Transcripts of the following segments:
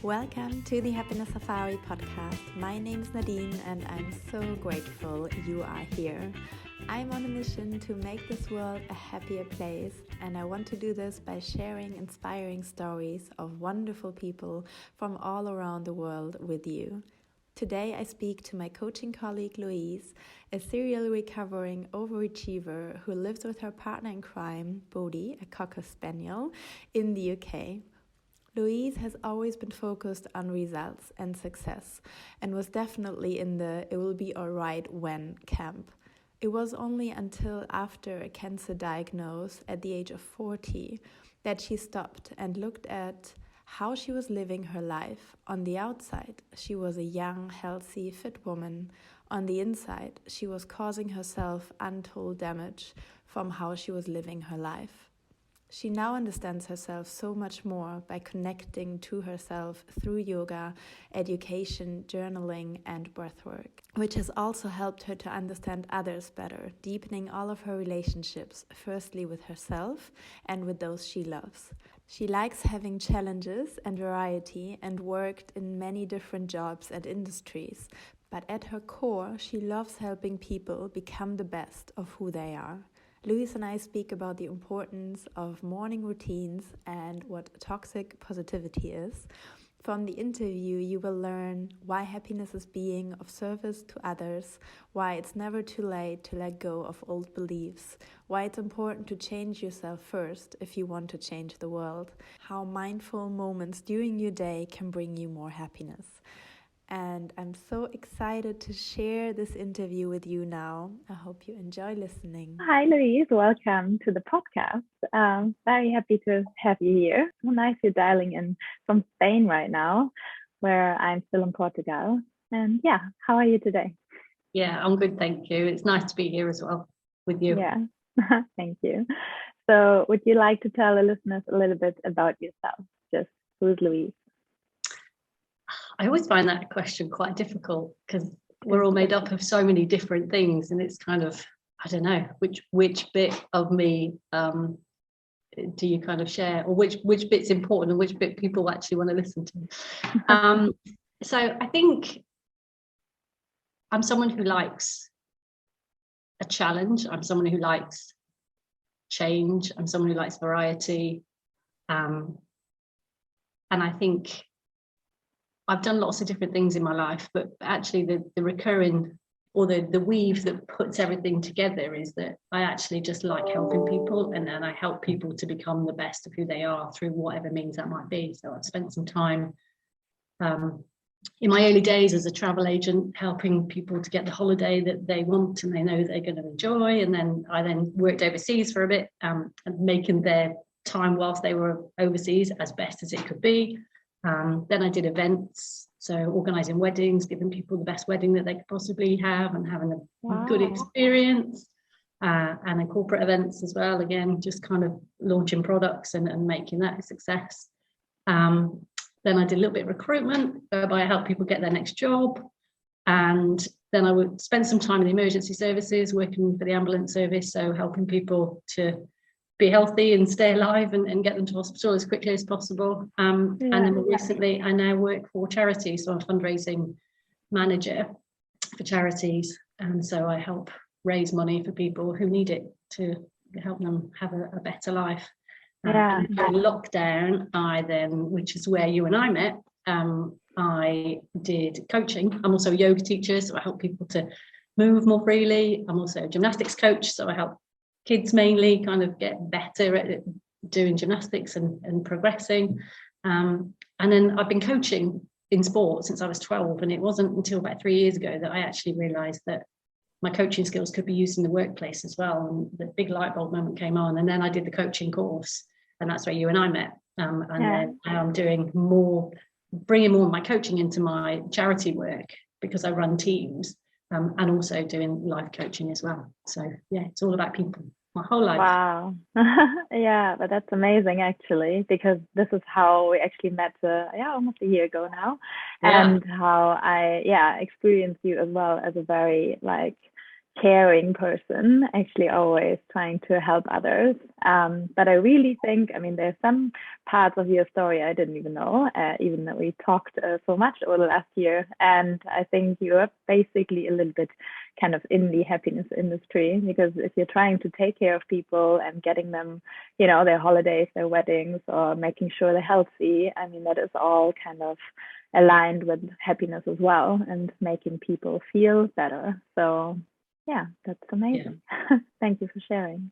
Welcome to the Happiness Safari podcast. My name is Nadine and I'm so grateful you are here. I'm on a mission to make this world a happier place, and I want to do this by sharing inspiring stories of wonderful people from all around the world with you. Today I speak to my coaching colleague Louise, a serial recovering overachiever who lives with her partner in crime, Bodhi, a cocker spaniel, in the UK. Louise has always been focused on results and success and was definitely in the "it will be alright when" camp. It was only until after a cancer diagnosis at the age of 40 that she stopped and looked at how she was living her life. On the outside, she was a young, healthy, fit woman. On the inside, she was causing herself untold damage from how she was living her life. She now understands herself so much more by connecting to herself through yoga, education, journaling, and breathwork, which has also helped her to understand others better, deepening all of her relationships, firstly with herself and with those she loves. She likes having challenges and variety and worked in many different jobs and industries, but at her core, she loves helping people become the best of who they are. Louise and I speak about the importance of morning routines and what toxic positivity is. From the interview, you will learn why happiness is being of service to others, why it's never too late to let go of old beliefs, why it's important to change yourself first if you want to change the world, how mindful moments during your day can bring you more happiness. And I'm so excited to share this interview with you now. I hope you enjoy listening. Hi, Louise. Welcome to the podcast. Very happy to have you here. So nice you're dialing in from Spain right now, where I'm still in Portugal. And yeah, how are you today? Yeah, I'm good, thank you. It's nice to be here as well with you. Yeah, thank you. So would you like to tell the listeners a little bit about yourself? Just who's Louise? I always find that question quite difficult because we're all made up of so many different things, and it's kind of, I don't know, which bit of me do you kind of share, or which bit's important and which bit people actually want to listen to. So I think I'm someone who likes a challenge. I'm someone who likes change. I'm someone who likes variety. And I think I've done lots of different things in my life, but actually the recurring, or the weave that puts everything together, is that I actually just like helping people, and then I help people to become the best of who they are through whatever means that might be. So I've spent some time in my early days as a travel agent, helping people to get the holiday that they want and they know they're going to enjoy. And then I worked overseas for a bit, and making their time whilst they were overseas as best as it could be. Then I did events, so organising weddings, giving people the best wedding that they could possibly have and having a good experience, and then corporate events as well, again, just kind of launching products and making that a success. Then I did a little bit of recruitment, whereby I helped people get their next job, and then I would spend some time in the emergency services, working for the ambulance service, so helping people to be healthy and stay alive and get them to hospital as quickly as possible. And then more recently, I now work for charities, so I'm a fundraising manager for charities, and so I help raise money for people who need it to help them have a better life. And during lockdown, I then, which is where you and I met, I did coaching. I'm also a yoga teacher, so I help people to move more freely. I'm also a gymnastics coach, so I help kids mainly kind of get better at doing gymnastics and progressing. And then I've been coaching in sport since I was 12, and it wasn't until about 3 years ago that I actually realised that my coaching skills could be used in the workplace as well. And the big light bulb moment came on, and then I did the coaching course, and that's where you and I met. Then I'm doing more, bringing more of my coaching into my charity work, because I run teams. And also doing life coaching as well. So yeah, it's all about people, my whole life. Wow. Yeah, but that's amazing actually, because this is how we actually met almost a year ago now. And how I experienced you as well as a very caring person, actually always trying to help others. But I really think, I mean, there's some parts of your story I didn't even know, even though we talked so much over the last year. And I think you're basically a little bit kind of in the happiness industry, because if you're trying to take care of people and getting them, you know, their holidays, their weddings, or making sure they're healthy, I mean, that is all kind of aligned with happiness as well, and making people feel better. So yeah, that's amazing. Yeah. Thank you for sharing.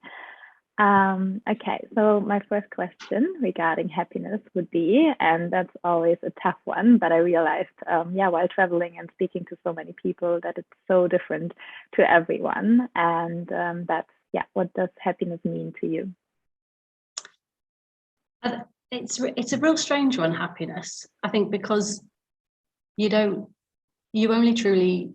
Okay, so my first question regarding happiness would be, and that's always a tough one, but I realized, while traveling and speaking to so many people, that it's so different to everyone. And what does happiness mean to you? It's a real strange one, happiness. I think because you only truly,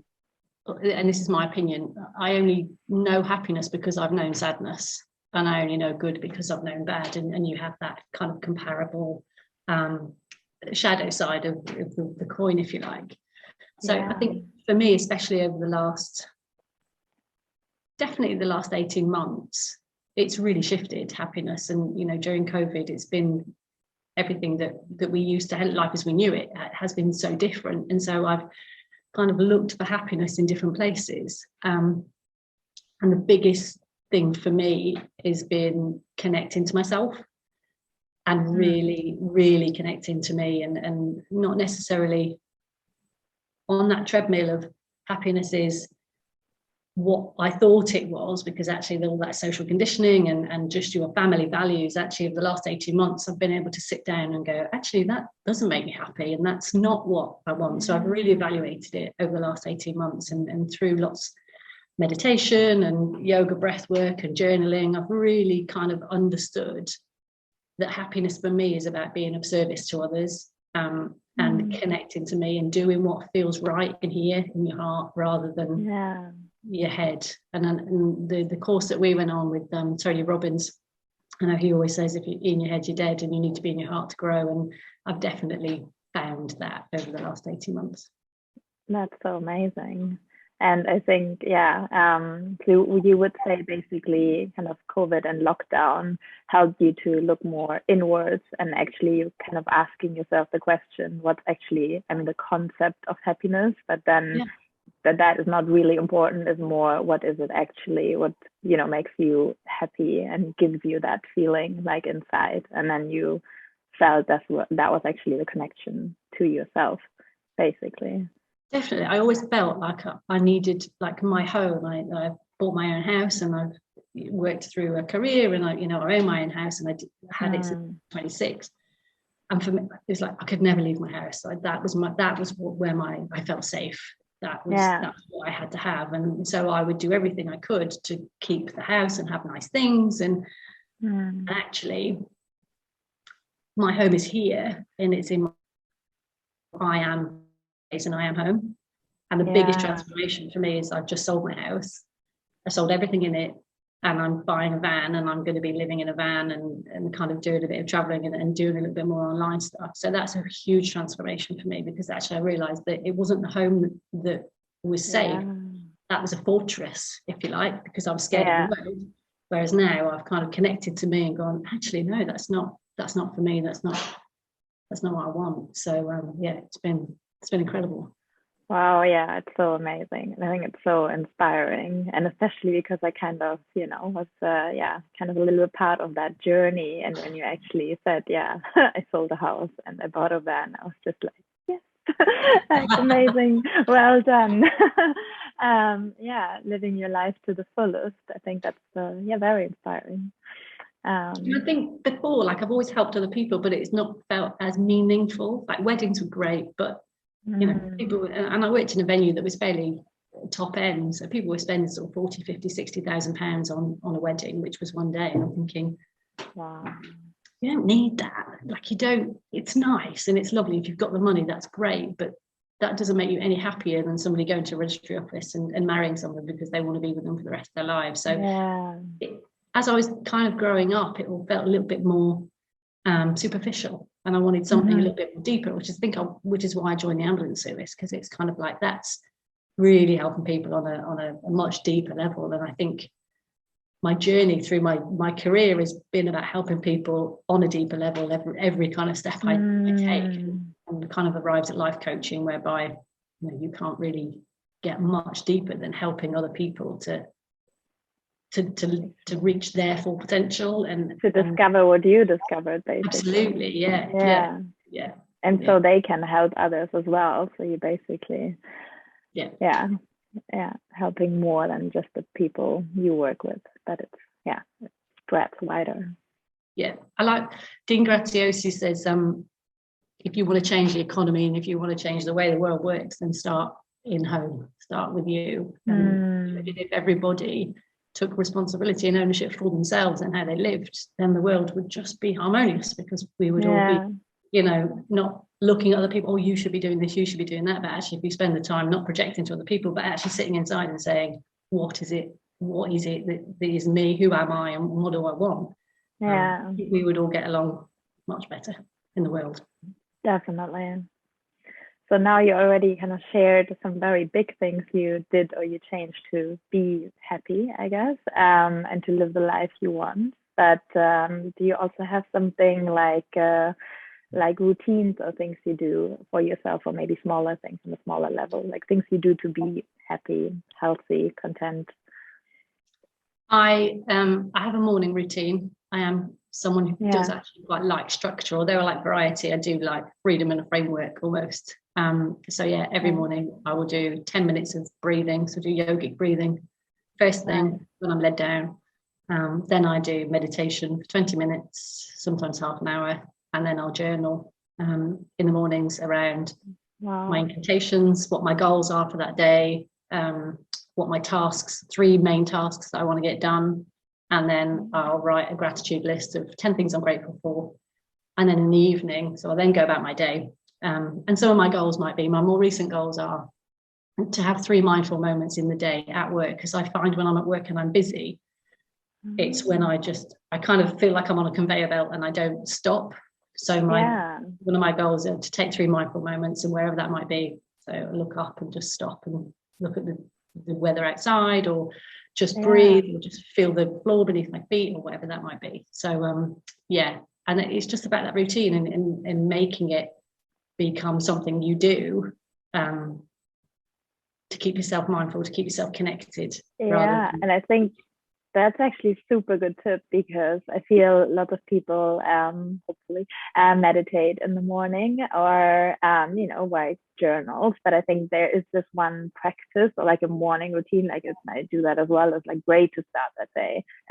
and this is my opinion, I only know happiness because I've known sadness, and I only know good because I've known bad, and you have that kind of comparable shadow side of the coin, if you like. So yeah. I think for me, especially over the last 18 months, it's really shifted, happiness. And, you know, during COVID, it's been everything that we used to, life as we knew it has been so different. And so I've kind of looked for happiness in different places. And the biggest thing for me has been connecting to myself, and really, really connecting to me, and not necessarily on that treadmill of happiness is what I thought it was, because actually all that social conditioning and just your family values, actually over the last 18 months, I've been able to sit down and go, actually, that doesn't make me happy, and that's not what I want. So I've really evaluated it over the last 18 months, and through lots of meditation and yoga, breath work and journaling, I've really kind of understood that happiness for me is about being of service to others, and connecting to me and doing what feels right in here, in your heart, rather than your head. And the course that we went on with Tony Robbins, I know he always says, if you're in your head, you're dead, and you need to be in your heart to grow. And I've definitely found that over the last 18 months. That's so amazing. And I think, so you would say basically kind of COVID and lockdown helped you to look more inwards, and actually kind of asking yourself the question, what's actually, I mean, the concept of happiness, but then that is not really important, is more, what is it actually, what, you know, makes you happy and gives you that feeling like inside. And then you felt that was actually the connection to yourself, basically. Definitely. I always felt like I needed, like, my home. I bought my own house, and I've worked through a career, and I own my own house, and I had it since 26. And for me, it was like I could never leave my house. Like that was where I felt safe. That's what I had to have. And so I would do everything I could to keep the house and have nice things. And actually, my home is here, and it's in I am place, and I am home. And the biggest transformation for me is I've just sold my house. I sold everything in it, and I'm buying a van, and I'm going to be living in a van and kind of doing a bit of traveling and doing a little bit more online stuff. So that's a huge transformation for me, because actually I realized that it wasn't the home that was safe. That was a fortress, if you like, because I was scared of the road. Whereas now I've kind of connected to me and gone, actually, no, that's not for me. That's not what I want. So it's been incredible. Wow, yeah, it's so amazing. And I think it's so inspiring, and especially because I kind of, was kind of a little bit part of that journey. And when you actually said, I sold a house and I bought a van, I was just like, yes, that's amazing. Well done. Living your life to the fullest. I think that's very inspiring. I think before, like, I've always helped other people, but it's not felt as meaningful. Like, weddings were great, but people, and I worked in a venue that was fairly top end, so people were spending sort of 40, 50, 60,000 pounds on a wedding, which was one day. And I'm thinking, wow, you don't need that. Like, you don't. It's nice and it's lovely if you've got the money, that's great, but that doesn't make you any happier than somebody going to a registry office and marrying someone because they want to be with them for the rest of their lives. So as I was kind of growing up, it all felt a little bit more superficial, and I wanted something a little bit more deeper, which is why I joined the ambulance service, because it's kind of like that's really helping people on a much deeper level. And I think my journey through my career has been about helping people on a deeper level, every kind of step I take, and kind of arrived at life coaching, whereby you can't really get much deeper than helping other people to reach their full potential and to discover what you discovered, basically. Absolutely, yeah. And so they can help others as well. So you basically, helping more than just the people you work with, but it spreads wider. Yeah, I like Dean Graziosi says, if you want to change the economy and if you want to change the way the world works, then start in home, start with you. And if everybody took responsibility and ownership for themselves and how they lived, then the world would just be harmonious, because we would all be, not looking at other people, oh, you should be doing this, you should be doing that. But actually, if we spend the time not projecting to other people, but actually sitting inside and saying, what is it that is me, who am I, and what do I want? We would all get along much better in the world. Definitely. So now you already kind of shared some very big things you did or you changed to be happy, I guess, and to live the life you want. But do you also have something like routines or things you do for yourself, or maybe smaller things on a smaller level, like things you do to be happy, healthy, content? I have a morning routine. I am someone who does actually quite like structure, although I like variety. I do like freedom and a framework almost. Every morning I will do 10 minutes of breathing, so do yogic breathing first thing when I'm led down. Then I do meditation for 20 minutes, sometimes half an hour, and then I'll journal in the mornings around my incantations, what my goals are for that day, what my tasks, 3 main tasks that I want to get done. And then I'll write a gratitude list of 10 things I'm grateful for. And then in the evening, so I'll then go about my day. And some of my goals might be, my more recent goals are to have 3 mindful moments in the day at work, because I find when I'm at work and I'm busy, it's when I kind of feel like I'm on a conveyor belt and I don't stop. So one of my goals are to take 3 mindful moments, and wherever that might be. So look up and just stop and look at the weather outside, or just breathe, or just feel the floor beneath my feet, or whatever that might be. So and it's just about that routine and making it become something you do to keep yourself mindful, to keep yourself connected. And I think that's actually super good tip, because I feel a lot of people hopefully meditate in the morning, or write journals. But I think there is this one practice, or like a morning routine, like I do that as well. It's like great to start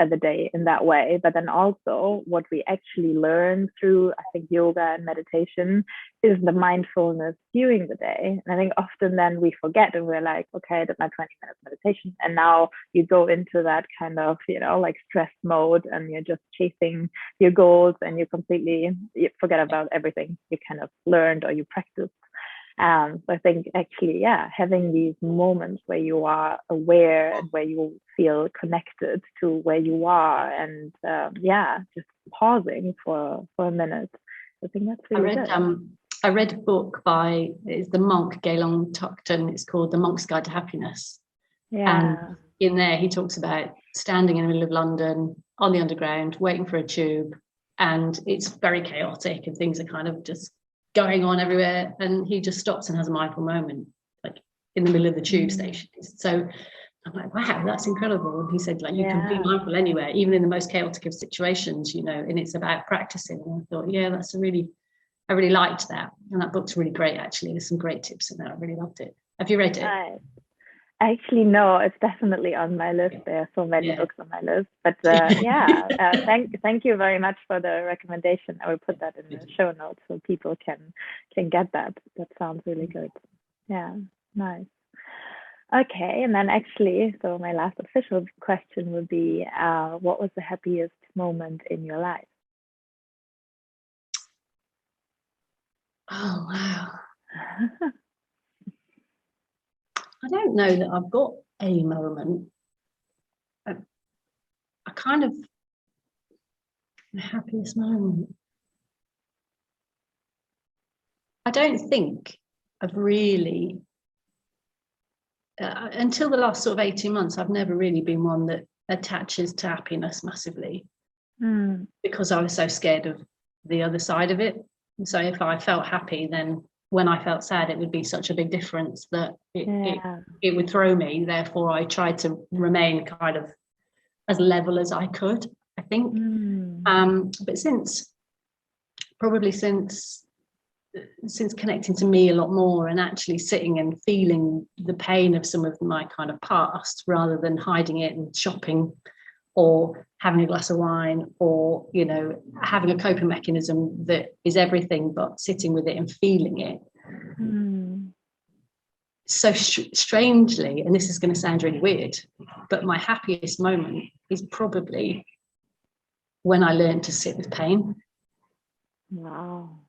the day in that way. But then also what we actually learn through, I think, yoga and meditation is the mindfulness during the day. And I think often then we forget, and we're like, okay, I did my 20 minutes meditation, and now you go into that kind of like stress mode, and you're just chasing your goals, and you forget about everything you kind of learned or you practiced. So I think actually, having these moments where you are aware and where you feel connected to where you are, and just pausing for a minute. I think that's really good. I read a book by the monk Gaylong Tuckton. It's called The Monk's Guide to Happiness. And in there he talks about standing in the middle of London on the underground, waiting for a tube, and it's very chaotic and things are kind of just going on everywhere, and he just stops and has a mindful moment, like in the middle of the tube station. So I'm like, wow, that's incredible. And he said, like, you can be mindful anywhere, even in the most chaotic of situations, and it's about practicing. And I thought, I really liked that. And that book's really great, actually. There's some great tips in there. I really loved it. Have you read it? Actually, no, it's definitely on my list. There are so many books on my list. But thank you very much for the recommendation. I will put that in the show notes so people can get that. That sounds really good. Yeah, nice. Okay, and then actually, so my last official question would be, what was the happiest moment in your life? Oh, wow. I don't know that I've got a moment. I kind of, the happiest moment. I don't think I've really until the last sort of 18 months, I've never really been one that attaches to happiness massively, because I was so scared of the other side of it. So if I felt happy, then when I felt sad, it would be such a big difference that it would throw me. Therefore, I tried to remain kind of as level as I could, I think. But since connecting to me a lot more and actually sitting and feeling the pain of some of my kind of past, rather than hiding it and shopping or having a glass of wine, or, you know, having a coping mechanism that is everything but sitting with it and feeling it. So strangely, and this is going to sound really weird, but my happiest moment is probably when I learned to sit with pain. Wow.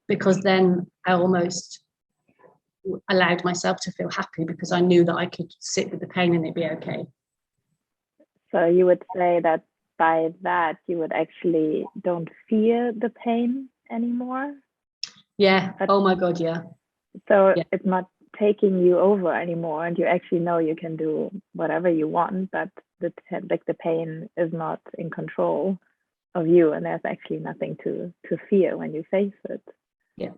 Because then I almost allowed myself to feel happy, because I knew that I could sit with the pain and it'd be okay. So you would say that by that you would actually don't fear the pain anymore? Yeah. Oh my God, yeah. So it's not taking you over anymore, and you actually know you can do whatever you want, but the pain is not in control of you, and there's actually nothing to fear when you face it. Yeah,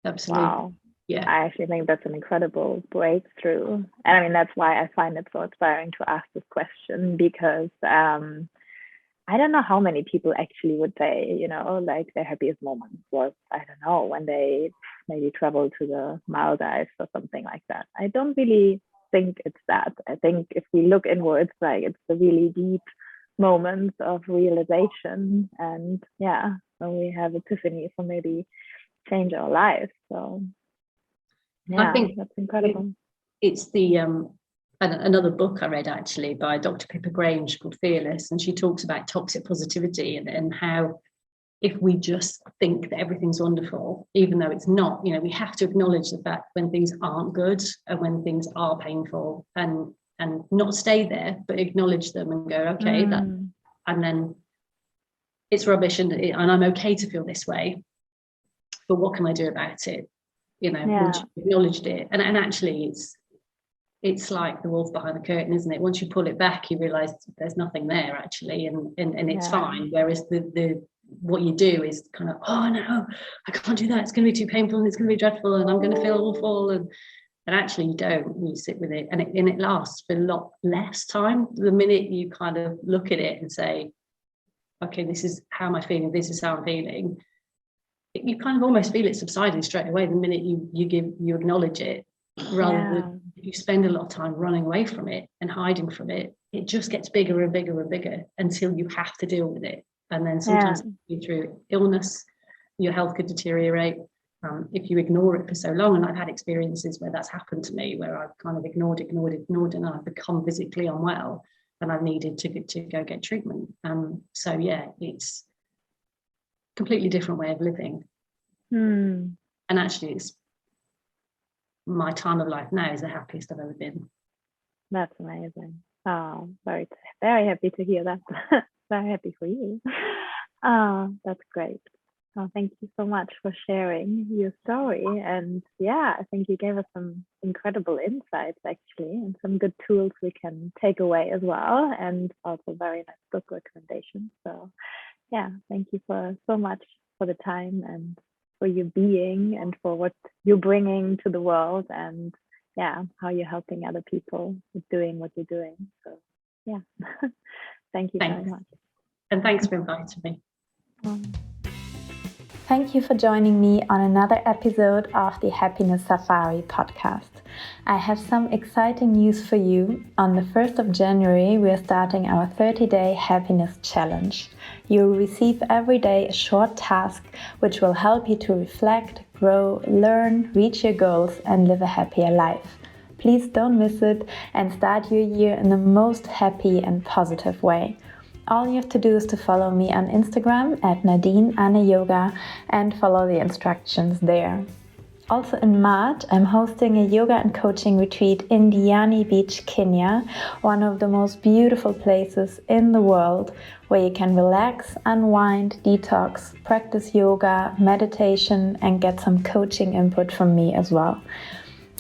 absolutely. Wow. Yeah, I actually think that's an incredible breakthrough. And I mean, that's why I find it so inspiring to ask this question, because I don't know how many people actually would say, you know, like their happiest moments was, I don't know, when they maybe traveled to the Maldives or something like that. I don't really think it's that. I think if we look inwards, like it's the really deep moments of realization, and when we have epiphanies or maybe change our lives. So I think that's incredible. It's the another book I read actually by Dr. Pippa Grange called Fearless, and she talks about toxic positivity and how if we just think that everything's wonderful, even though it's not, you know, we have to acknowledge the fact when things aren't good and when things are painful, and not stay there, but acknowledge them and go, okay, that, and then it's rubbish, and I'm okay to feel this way, but what can I do about it? You know, once you've acknowledged it, and actually it's like the wolf behind the curtain, isn't it? Once you pull it back, you realize there's nothing there actually, and it's fine. Whereas the what you do is kind of, oh no, I can't do that, it's going to be too painful and it's going to be dreadful and I'm going to feel awful, and actually you don't. You sit with it, and it lasts for a lot less time. The minute you kind of look at it and say, okay, this is how am I feeling, this is how I'm feeling, you kind of almost feel it subsiding straight away the minute you acknowledge it, rather than if you spend a lot of time running away from it and hiding from it. It just gets bigger and bigger and bigger until you have to deal with it, and then sometimes through illness your health could deteriorate if you ignore it for so long. And I've had experiences where that's happened to me, where I've kind of ignored, and I've become physically unwell and I've needed to go get treatment. So it's completely different way of living. And actually it's my time of life now is the happiest I've ever been. That's amazing. Oh, very, very happy to hear that. Very happy for you. That's great. Oh, thank you so much for sharing your story. And I think you gave us some incredible insights actually, and some good tools we can take away as well, and also very nice book recommendations. So thank you so much for the time and for your being and for what you're bringing to the world, and how you're helping other people with doing what you're doing. So thank you very much. And thanks for inviting me. Thank you for joining me on another episode of the Happiness Safari podcast. I have some exciting news for you. On the 1st of January, we are starting our 30-day happiness challenge. You will receive every day a short task which will help you to reflect, grow, learn, reach your goals, and live a happier life. Please don't miss it and start your year in the most happy and positive way. All you have to do is to follow me on Instagram at Nadine Yoga and follow the instructions there. Also in March, I'm hosting a yoga and coaching retreat in Diani Beach, Kenya, one of the most beautiful places in the world where you can relax, unwind, detox, practice yoga, meditation, and get some coaching input from me as well.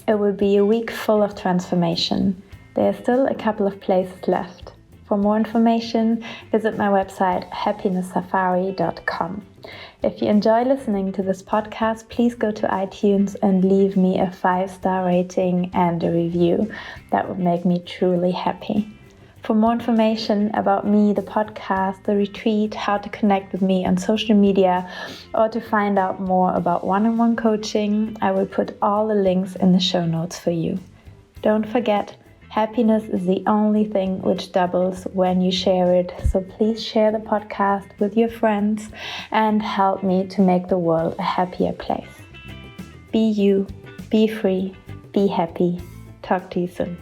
It will be a week full of transformation. There are still a couple of places left. For more information, visit my website happinesssafari.com. If you enjoy listening to this podcast, please go to iTunes and leave me a 5-star rating and a review. That would make me truly happy. For more information about me, the podcast, the retreat, how to connect with me on social media, or to find out more about one-on-one coaching, I will put all the links in the show notes for you. Don't forget, happiness is the only thing which doubles when you share it, so please share the podcast with your friends and help me to make the world a happier place. Be you, be free, be happy. Talk to you soon.